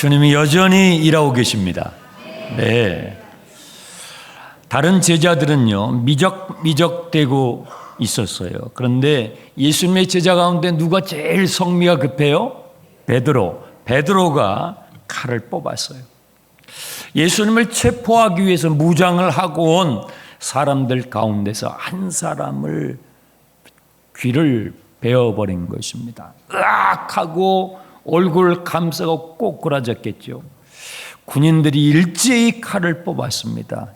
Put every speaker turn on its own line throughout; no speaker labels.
주님이 여전히 일하고 계십니다. 네. 다른 제자들은요, 미적대고 있었어요. 그런데 예수님의 제자 가운데 누가 제일 성미가 급해요? 베드로가 칼을 뽑았어요. 예수님을 체포하기 위해서 무장을 하고 온 사람들 가운데서 한 사람을 귀를 베어버린 것입니다. 으악 하고 얼굴 감싸고 꼬꾸라졌겠죠. 군인들이 일제히 칼을 뽑았습니다.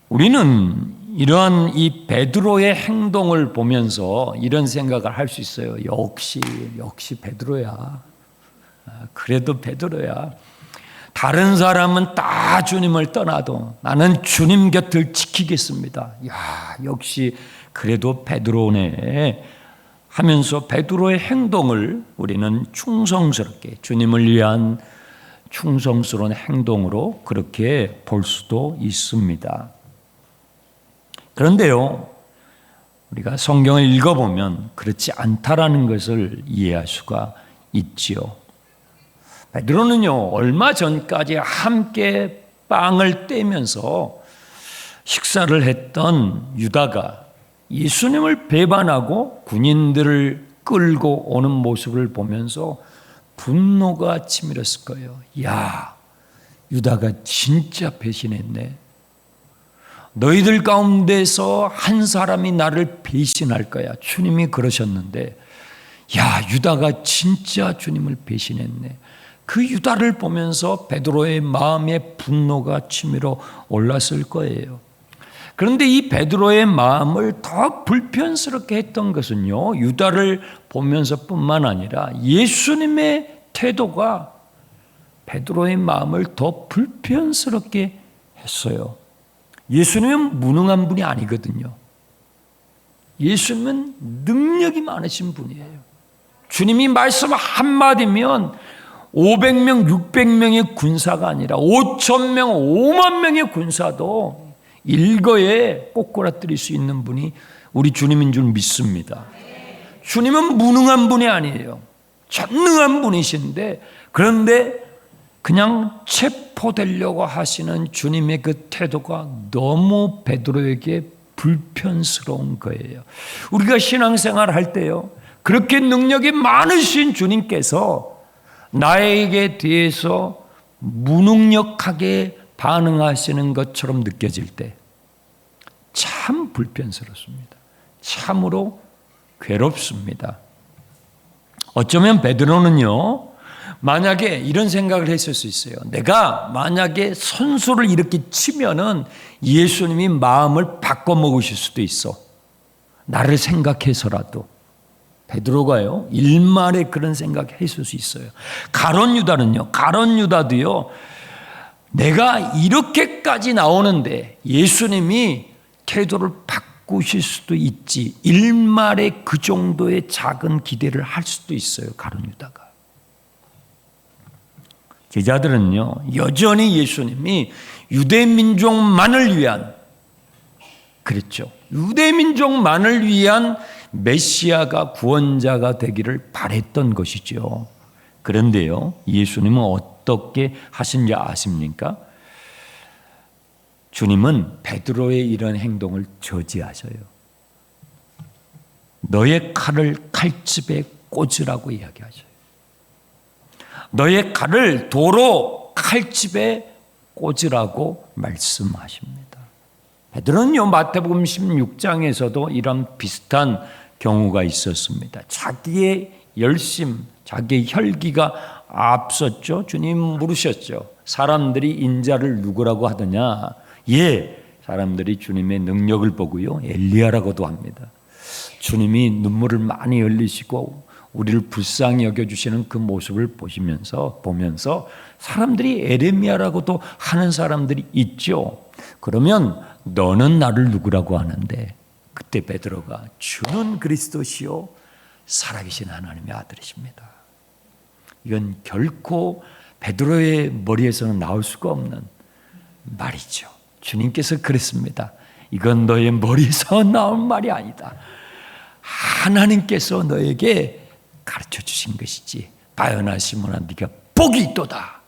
우리는 이러한 이 베드로의 행동을 보면서 이런 생각을 할 수 있어요. 역시 베드로야. 그래도 베드로야. 다른 사람은 다 주님을 떠나도 나는 주님 곁을 지키겠습니다. 야, 역시 그래도 베드로네 하면서 베드로의 행동을 우리는 충성스럽게 주님을 위한 충성스러운 행동으로 그렇게 볼 수도 있습니다. 그런데요, 우리가 성경을 읽어보면 그렇지 않다라는 것을 이해할 수가 있지요. 베드로는요, 얼마 전까지 함께 빵을 떼면서 식사를 했던 유다가 예수님을 배반하고 군인들을 끌고 오는 모습을 보면서 분노가 치밀었을 거예요. 야, 유다가 진짜 배신했네. 너희들 가운데서 한 사람이 나를 배신할 거야. 주님이 그러셨는데, 야, 유다가 진짜 주님을 배신했네. 그 유다를 보면서 베드로의 마음에 분노가 치밀어 올랐을 거예요. 그런데 이 베드로의 마음을 더 불편스럽게 했던 것은요, 유다를 보면서뿐만 아니라 예수님의 태도가 베드로의 마음을 더 불편스럽게 했어요. 예수님은 무능한 분이 아니거든요. 예수님은 능력이 많으신 분이에요. 주님이 말씀 한마디면 500명, 600명의 군사가 아니라 5,000명, 5만 명의 군사도 일거에 꼬꾸라뜨릴 수 있는 분이 우리 주님인 줄 믿습니다. 주님은 무능한 분이 아니에요. 전능한 분이신데, 그런데 그냥 체포되려고 하시는 주님의 그 태도가 너무 베드로에게 불편스러운 거예요. 우리가 신앙생활 할 때요, 그렇게 능력이 많으신 주님께서 나에게 대해서 무능력하게 반응하시는 것처럼 느껴질 때 참 불편스럽습니다. 참으로 괴롭습니다. 어쩌면 베드로는요, 만약에 이런 생각을 했을 수 있어요. 내가 만약에 선수를 이렇게 치면은 예수님이 마음을 바꿔 먹으실 수도 있어. 나를 생각해서라도. 베드로가요, 일말에 그런 생각했을 수 있어요. 가룟 유다도요, 내가 이렇게까지 나오는데 예수님이 태도를 바꾸실 수도 있지. 일말에 그 정도의 작은 기대를 할 수도 있어요. 가룟 유다가. 제자들은요, 여전히 예수님이 유대민족만을 위한, 그랬죠. 유대민족만을 위한 메시아가, 구원자가 되기를 바랬던 것이죠. 그런데요, 예수님은 어떻게 하신지 아십니까? 주님은 베드로의 이런 행동을 저지하셔요. 너의 칼을 칼집에 꽂으라고 이야기하셔요. 너의 칼을 도로 칼집에 꽂으라고 말씀하십니다. 베드로는요, 마태복음 16장에서도 이런 비슷한 경우가 있었습니다. 자기의 열심, 자기의 혈기가 앞섰죠. 주님 물으셨죠. 사람들이 인자를 누구라고 하더냐? 예, 사람들이 주님의 능력을 보고요, 엘리야라고도 합니다. 주님이 눈물을 많이 흘리시고 우리를 불쌍히 여겨주시는 그 모습을 보면서 사람들이 에레미야라고도 하는 사람들이 있죠. 그러면 너는 나를 누구라고 하는데, 그때 베드로가 주는 그리스도시요 살아계신 하나님의 아들이십니다. 이건 결코 베드로의 머리에서는 나올 수가 없는 말이죠. 주님께서 그랬습니다. 이건 너의 머리에서 나온 말이 아니다. 하나님께서 너에게 가르쳐 주신 것이지 바요나 시몬아 네가 복이 있도다.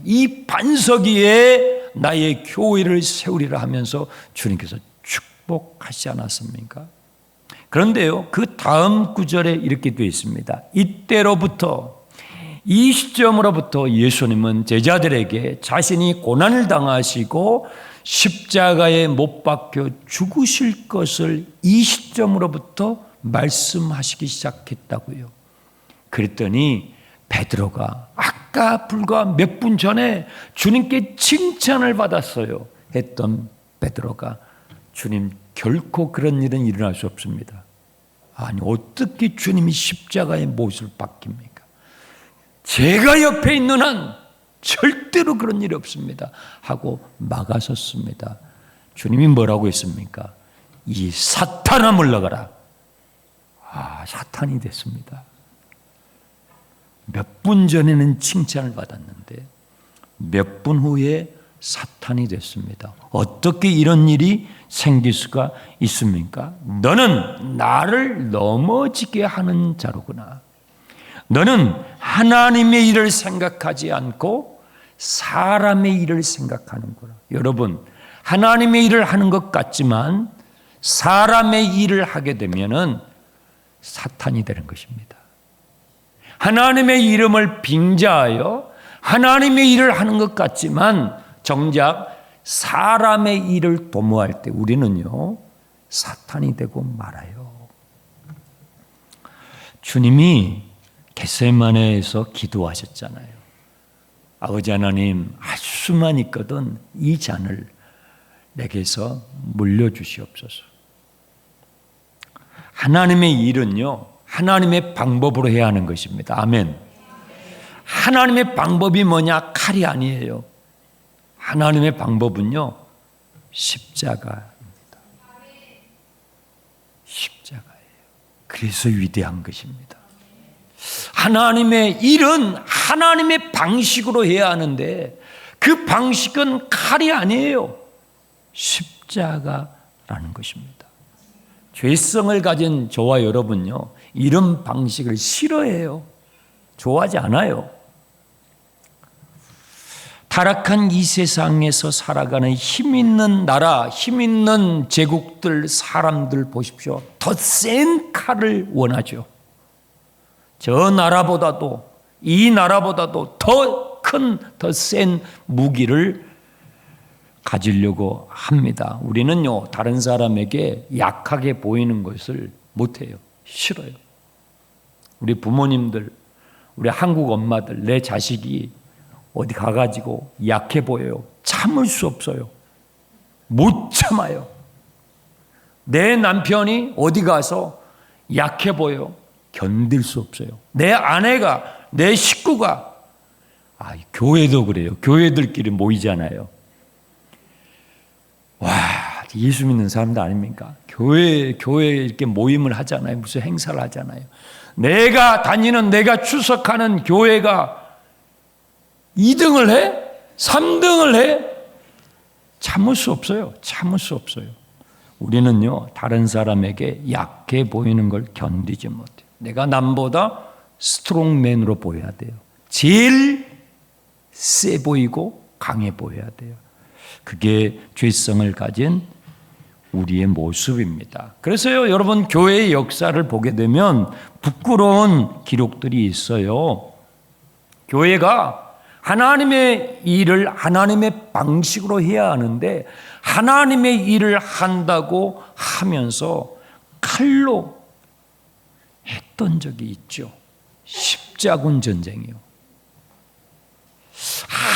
이 반석 위에 나의 교회를 세우리라 하면서 주님께서 축복하시지 않았습니까? 그런데요, 그 다음 구절에 이렇게 되어 있습니다. 이때로부터, 이 시점으로부터 예수님은 제자들에게 자신이 고난을 당하시고 십자가에 못 박혀 죽으실 것을 이 시점으로부터 말씀하시기 시작했다고요. 그랬더니 베드로가 아까 불과 몇 분 전에 주님께 칭찬을 받았어요 했던 베드로가, 주님 결코 그런 일은 일어날 수 없습니다. 아니, 어떻게 주님이 십자가에 못을 박힙니까? 제가 옆에 있는 한 절대로 그런 일이 없습니다 하고 막아섰습니다. 주님이 뭐라고 했습니까? 이 사탄아 물러가라. 사탄이 됐습니다. 몇 분 전에는 칭찬을 받았는데 몇 분 후에 사탄이 됐습니다. 어떻게 이런 일이 생길 수가 있습니까? 너는 나를 넘어지게 하는 자로구나. 너는 하나님의 일을 생각하지 않고 사람의 일을 생각하는구나. 여러분, 하나님의 일을 하는 것 같지만 사람의 일을 하게 되면은 사탄이 되는 것입니다. 하나님의 이름을 빙자하여 하나님의 일을 하는 것 같지만 정작 사람의 일을 도모할 때 우리는요, 사탄이 되고 말아요. 주님이 겟세마네에서 기도하셨잖아요. 아버지 하나님, 할 수만 있거든 이 잔을 내게서 물려주시옵소서. 하나님의 일은요, 하나님의 방법으로 해야 하는 것입니다. 아멘. 하나님의 방법이 뭐냐? 칼이 아니에요. 하나님의 방법은요, 십자가입니다. 십자가예요. 그래서 위대한 것입니다. 하나님의 일은 하나님의 방식으로 해야 하는데 그 방식은 칼이 아니에요. 십자가라는 것입니다. 죄성을 가진 저와 여러분요, 이런 방식을 싫어해요. 좋아하지 않아요. 타락한 이 세상에서 살아가는 힘 있는 나라, 힘 있는 제국들, 사람들 보십시오. 더 센 칼을 원하죠. 저 나라보다도, 이 나라보다도 더 큰, 더 센 무기를 가지려고 합니다. 우리는요, 다른 사람에게 약하게 보이는 것을 못해요. 싫어요. 우리 부모님들, 우리 한국 엄마들, 내 자식이 어디 가가지고 약해 보여요. 참을 수 없어요. 못 참아요. 내 남편이 어디 가서 약해 보여. 견딜 수 없어요. 내 아내가, 내 식구가, 교회도 그래요. 교회들끼리 모이잖아요. 와, 예수 믿는 사람도 아닙니까? 교회 이렇게 모임을 하잖아요. 무슨 행사를 하잖아요. 내가 다니는, 내가 출석하는 교회가 2등을 해? 3등을 해? 참을 수 없어요. 참을 수 없어요. 우리는요, 다른 사람에게 약해 보이는 걸 견디지 못해요. 내가 남보다 스트롱맨으로 보여야 돼요. 제일 세 보이고 강해 보여야 돼요. 그게 죄성을 가진 우리의 모습입니다. 그래서요, 여러분, 교회의 역사를 보게 되면 부끄러운 기록들이 있어요. 교회가 하나님의 일을 하나님의 방식으로 해야 하는데 하나님의 일을 한다고 하면서 칼로 했던 적이 있죠. 십자군 전쟁이요.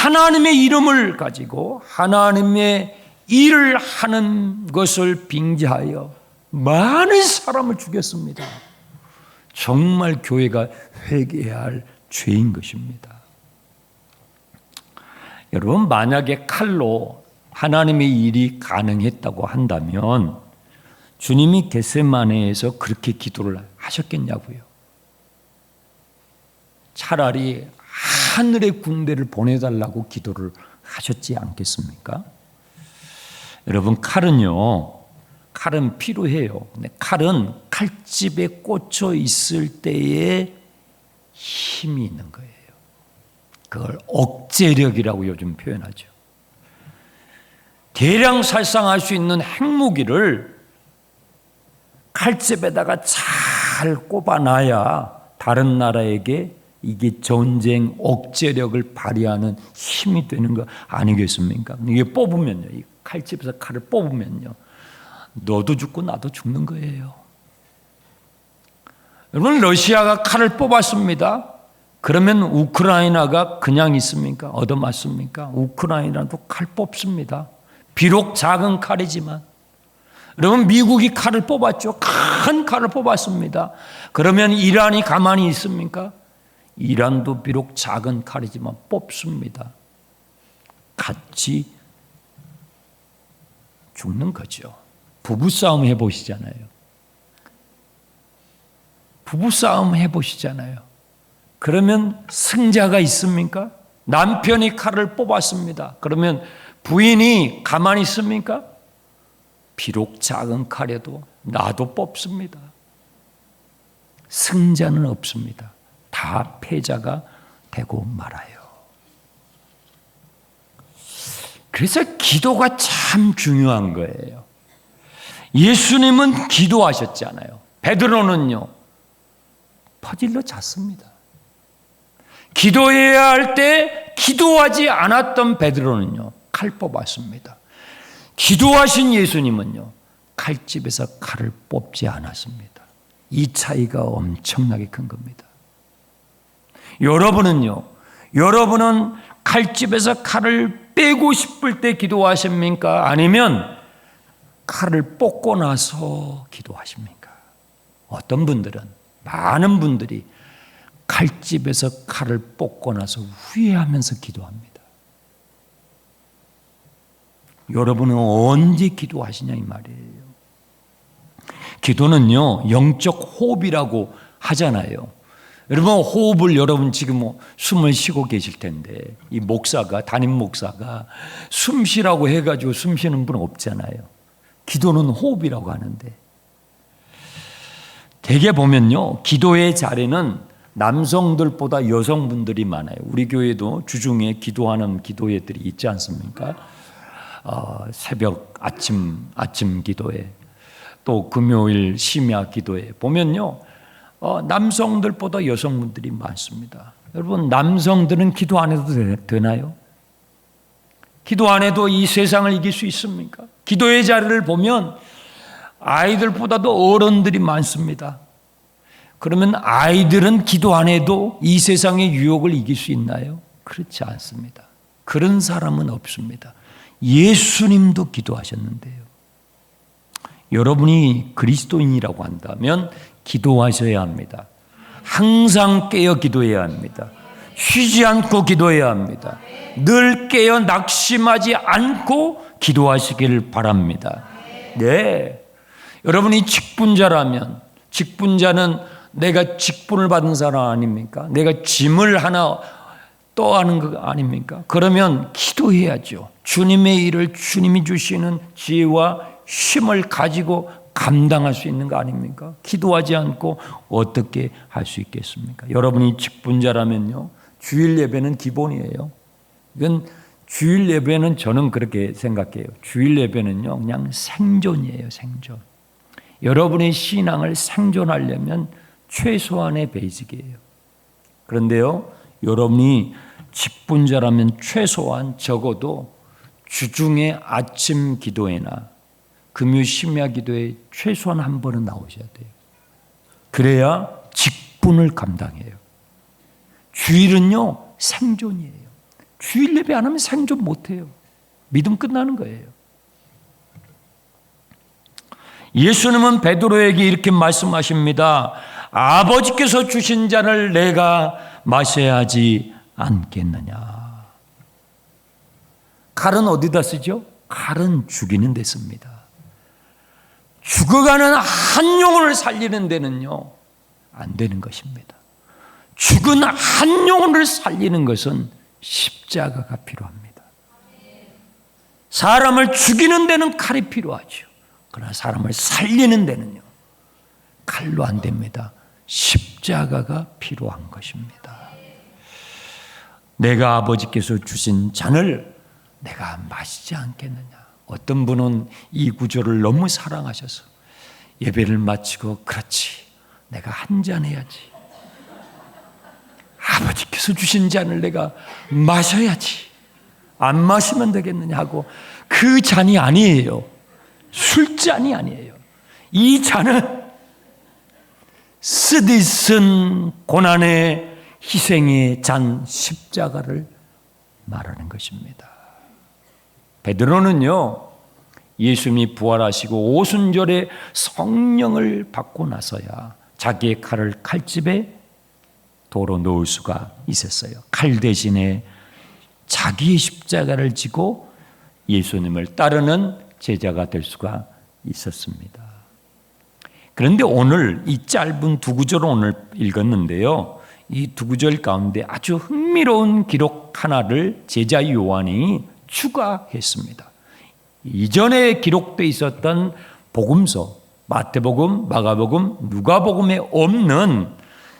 하나님의 이름을 가지고 하나님의 일을 하는 것을 빙자하여 많은 사람을 죽였습니다. 정말 교회가 회개해야 할 죄인 것입니다. 여러분, 만약에 칼로 하나님의 일이 가능했다고 한다면 주님이 겟세마네에서 그렇게 기도를 하셨겠냐고요. 차라리 하늘의 군대를 보내달라고 기도를 하셨지 않겠습니까? 여러분, 칼은 필요해요. 근데 칼은 칼집에 꽂혀 있을 때에 힘이 있는 거예요. 그걸 억제력이라고 요즘 표현하죠. 대량 살상할 수 있는 핵무기를 칼집에다가 잘 꼽아놔야 다른 나라에게 이게 전쟁 억제력을 발휘하는 힘이 되는 거 아니겠습니까? 이게 뽑으면요, 이 칼집에서 칼을 뽑으면요, 너도 죽고 나도 죽는 거예요. 여러분, 러시아가 칼을 뽑았습니다. 그러면 우크라이나가 그냥 있습니까? 얻어맞습니까? 우크라이나도 칼 뽑습니다. 비록 작은 칼이지만. 여러분, 미국이 칼을 뽑았죠. 큰 칼을 뽑았습니다. 그러면 이란이 가만히 있습니까? 이란도 비록 작은 칼이지만 뽑습니다. 같이 죽는 거죠. 부부싸움 해보시잖아요. 부부싸움 해보시잖아요. 그러면 승자가 있습니까? 남편이 칼을 뽑았습니다. 그러면 부인이 가만히 있습니까? 비록 작은 칼에도 나도 뽑습니다. 승자는 없습니다. 다 패자가 되고 말아요. 그래서 기도가 참 중요한 거예요. 예수님은 기도하셨잖아요. 베드로는요, 퍼질러 잤습니다. 기도해야 할 때 기도하지 않았던 베드로는요, 칼 뽑았습니다. 기도하신 예수님은요, 칼집에서 칼을 뽑지 않았습니다. 이 차이가 엄청나게 큰 겁니다. 여러분은 칼집에서 칼을 빼고 싶을 때 기도하십니까? 아니면 칼을 뽑고 나서 기도하십니까? 어떤 분들은, 많은 분들이 칼집에서 칼을 뽑고 나서 후회하면서 기도합니다. 여러분은 언제 기도하시냐 이 말이에요. 기도는요, 영적 호흡이라고 하잖아요. 여러분, 호흡을 여러분 지금 숨을 쉬고 계실 텐데, 이 담임 목사가 숨 쉬라고 해가지고 숨 쉬는 분 없잖아요. 기도는 호흡이라고 하는데, 대개 보면요, 기도의 자리는 남성들보다 여성분들이 많아요. 우리 교회도 주중에 기도하는 기도회들이 있지 않습니까? 새벽 아침 기도회, 또 금요일 심야 기도회 보면요, 남성들보다 여성분들이 많습니다. 여러분, 남성들은 기도 안 해도 되나요? 기도 안 해도 이 세상을 이길 수 있습니까? 기도의 자리를 보면 아이들보다도 어른들이 많습니다. 그러면 아이들은 기도 안 해도 이 세상의 유혹을 이길 수 있나요? 그렇지 않습니다. 그런 사람은 없습니다. 예수님도 기도하셨는데요. 여러분이 그리스도인이라고 한다면 기도하셔야 합니다. 항상 깨어 기도해야 합니다. 쉬지 않고 기도해야 합니다. 늘 깨어 낙심하지 않고 기도하시기를 바랍니다. 네. 여러분이 직분자라면, 직분자는 내가 직분을 받은 사람 아닙니까? 내가 짐을 하나 떠하는 거 아닙니까? 그러면 기도해야죠. 주님의 일을 주님이 주시는 지혜와 힘을 가지고 감당할 수 있는 거 아닙니까? 기도하지 않고 어떻게 할 수 있겠습니까? 여러분이 직분자라면요, 주일 예배는 기본이에요. 이건 주일 예배는 저는 그렇게 생각해요. 주일 예배는요, 그냥 생존이에요, 생존. 여러분의 신앙을 생존하려면 최소한의 베이직이에요. 그런데요, 여러분이 직분자라면 최소한 적어도 주중에 아침 기도회나 금요 심야 기도에 최소한 한 번은 나오셔야 돼요. 그래야 직분을 감당해요. 주일은요, 생존이에요. 주일 예배 안 하면 생존 못해요. 믿음 끝나는 거예요. 예수님은 베드로에게 이렇게 말씀하십니다. 아버지께서 주신 잔을 내가 마셔야 하지 않겠느냐. 칼은 어디다 쓰죠? 칼은 죽이는 데 씁니다. 죽어가는 한 영혼을 살리는 데는요, 안 되는 것입니다. 죽은 한 영혼을 살리는 것은 십자가가 필요합니다. 사람을 죽이는 데는 칼이 필요하죠. 그러나 사람을 살리는 데는요, 칼로 안 됩니다. 십자가 십자가가 필요한 것입니다. 내가 아버지께서 주신 잔을 내가 마시지 않겠느냐. 어떤 분은 이 구절을 너무 사랑하셔서 예배를 마치고 그렇지, 내가 한 잔 해야지. 아버지께서 주신 잔을 내가 마셔야지. 안 마시면 되겠느냐 하고, 그 잔이 아니에요. 술잔이 아니에요. 이 잔은 쓰디쓴 고난의 희생의 잔, 십자가를 말하는 것입니다. 베드로는요, 예수님이 부활하시고 오순절에 성령을 받고 나서야 자기의 칼을 칼집에 도로 놓을 수가 있었어요. 칼 대신에 자기의 십자가를 지고 예수님을 따르는 제자가 될 수가 있었습니다. 그런데 오늘 이 짧은 두 구절을 오늘 읽었는데요, 이 두 구절 가운데 아주 흥미로운 기록 하나를 제자 요한이 추가했습니다. 이전에 기록되어 있었던 복음서, 마태복음, 마가복음, 누가복음에 없는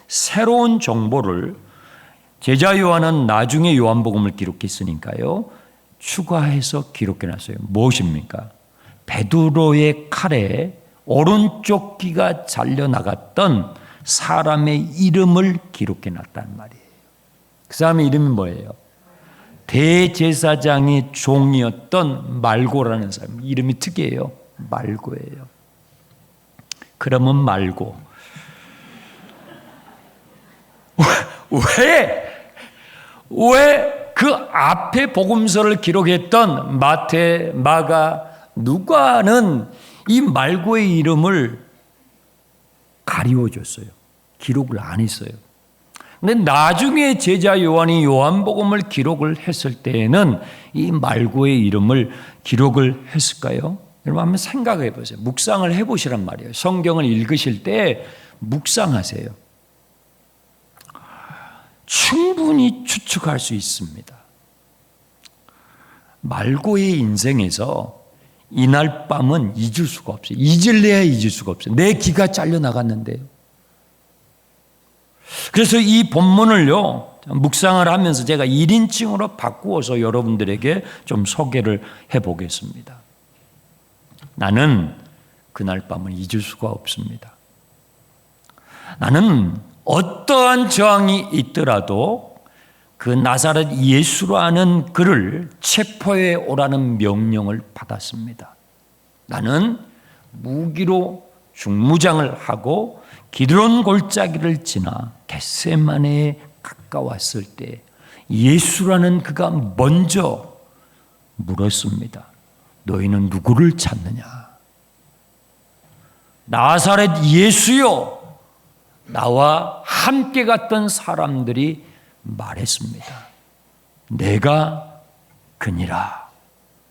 새로운 정보를 제자 요한은 나중에 요한복음을 기록했으니까요, 추가해서 기록해놨어요. 무엇입니까? 베드로의 칼에 오른쪽 귀가 잘려나갔던 사람의 이름을 기록해놨단 말이에요. 그 사람의 이름이 뭐예요? 대제사장의 종이었던 말고라는 사람. 이름이 특이해요. 말고예요. 그러면 말고, 왜 그 앞에 복음서를 기록했던 마태, 마가, 누가는 이 말고의 이름을 가리워줬어요. 기록을 안 했어요. 근데 나중에 제자 요한이 요한복음을 기록을 했을 때에는 이 말고의 이름을 기록을 했을까요? 여러분 한번 생각해 보세요. 묵상을 해보시란 말이에요. 성경을 읽으실 때 묵상하세요. 충분히 추측할 수 있습니다. 말고의 인생에서 이날 밤은 잊을 수가 없어요. 잊을래야 잊을 수가 없어요. 내 귀가 잘려나갔는데요. 그래서 이 본문을요, 묵상을 하면서 제가 1인칭으로 바꾸어서 여러분들에게 좀 소개를 해보겠습니다. 나는 그날 밤을 잊을 수가 없습니다. 나는 어떠한 저항이 있더라도 그 나사렛 예수라는 그를 체포해 오라는 명령을 받았습니다. 나는 무기로 중무장을 하고 기드론 골짜기를 지나 겟세마네에 가까웠을 때 예수라는 그가 먼저 물었습니다. 너희는 누구를 찾느냐? 나사렛 예수요. 나와 함께 갔던 사람들이 말했습니다. 내가 그니라.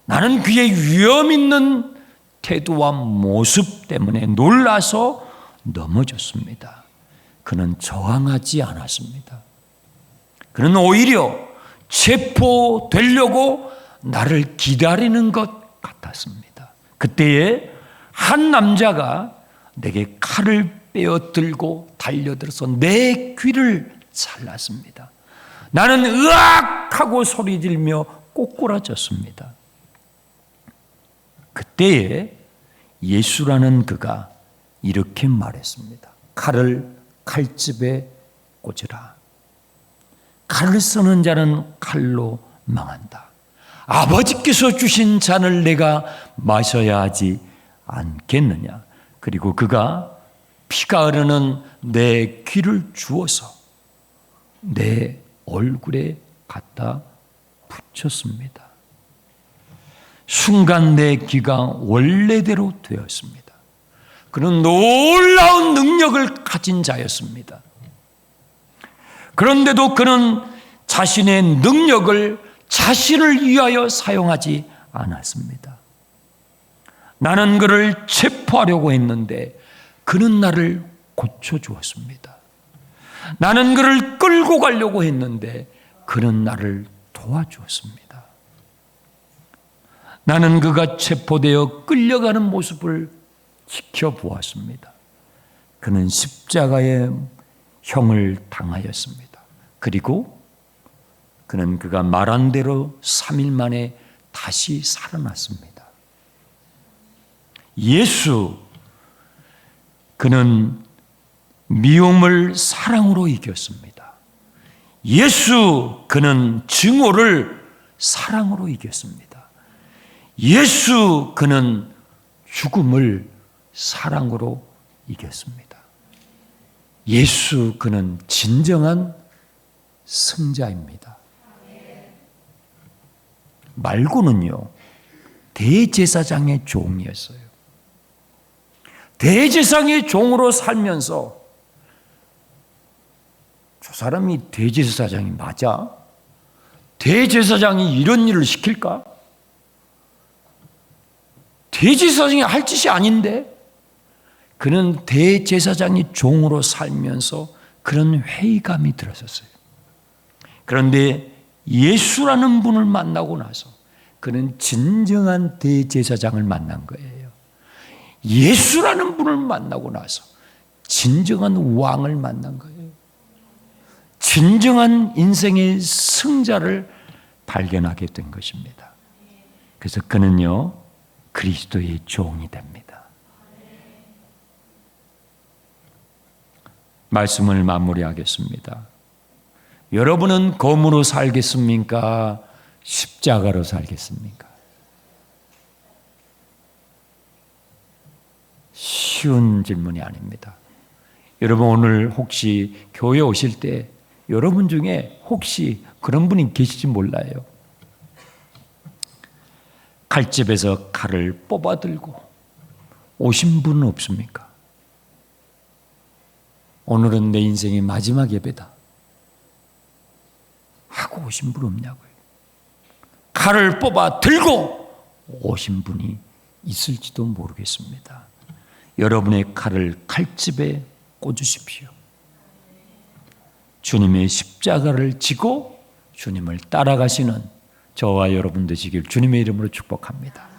나는 그의 위험 있는 태도와 모습 때문에 놀라서 넘어졌습니다. 그는 저항하지 않았습니다. 그는 오히려 체포되려고 나를 기다리는 것 같았습니다. 그때에 한 남자가 내게 칼을 빼어들고 달려들어서 내 귀를 잘랐습니다. 나는 으악 하고 소리질며 꼬꾸라졌습니다. 그때에 예수라는 그가 이렇게 말했습니다. 칼을 칼집에 꽂으라. 칼을 쓰는 자는 칼로 망한다. 아버지께서 주신 잔을 내가 마셔야 하지 않겠느냐. 그리고 그가 피가 흐르는 내 귀를 주어서 내 얼굴에 갖다 붙였습니다. 순간 내 귀가 원래대로 되었습니다. 그는 놀라운 능력을 가진 자였습니다. 그런데도 그는 자신의 능력을 자신을 위하여 사용하지 않았습니다. 나는 그를 체포하려고 했는데 그는 나를 고쳐주었습니다. 나는 그를 끌고 가려고 했는데 그는 나를 도와주었습니다. 나는 그가 체포되어 끌려가는 모습을 지켜보았습니다. 그는 십자가에 형을 당하였습니다. 그리고 그는 그가 말한 대로 3일 만에 다시 살아났습니다. 예수, 그는 미움을 사랑으로 이겼습니다. 예수, 그는 증오를 사랑으로 이겼습니다. 예수, 그는 죽음을 사랑으로 이겼습니다. 예수, 그는 진정한 승자입니다. 말고는요, 대제사장의 종이었어요. 대제사장의 종으로 살면서 저 사람이 대제사장이 맞아? 대제사장이 이런 일을 시킬까? 대제사장이 할 짓이 아닌데? 그는 대제사장의 종으로 살면서 그런 회의감이 들었었어요. 그런데 예수라는 분을 만나고 나서 그는 진정한 대제사장을 만난 거예요. 예수라는 분을 만나고 나서 진정한 왕을 만난 거예요. 진정한 인생의 승자를 발견하게 된 것입니다. 그래서 그는요, 그리스도의 종이 됩니다. 말씀을 마무리하겠습니다. 여러분은 검으로 살겠습니까? 십자가로 살겠습니까? 쉬운 질문이 아닙니다. 여러분 오늘 혹시 교회 오실 때 여러분 중에 혹시 그런 분이 계실지 몰라요. 칼집에서 칼을 뽑아 들고 오신 분은 없습니까? 오늘은 내 인생의 마지막 예배다 하고 오신 분 없냐고요. 칼을 뽑아 들고 오신 분이 있을지도 모르겠습니다. 여러분의 칼을 칼집에 꽂으십시오. 주님의 십자가를 지고 주님을 따라가시는 저와 여러분 되시길 주님의 이름으로 축복합니다.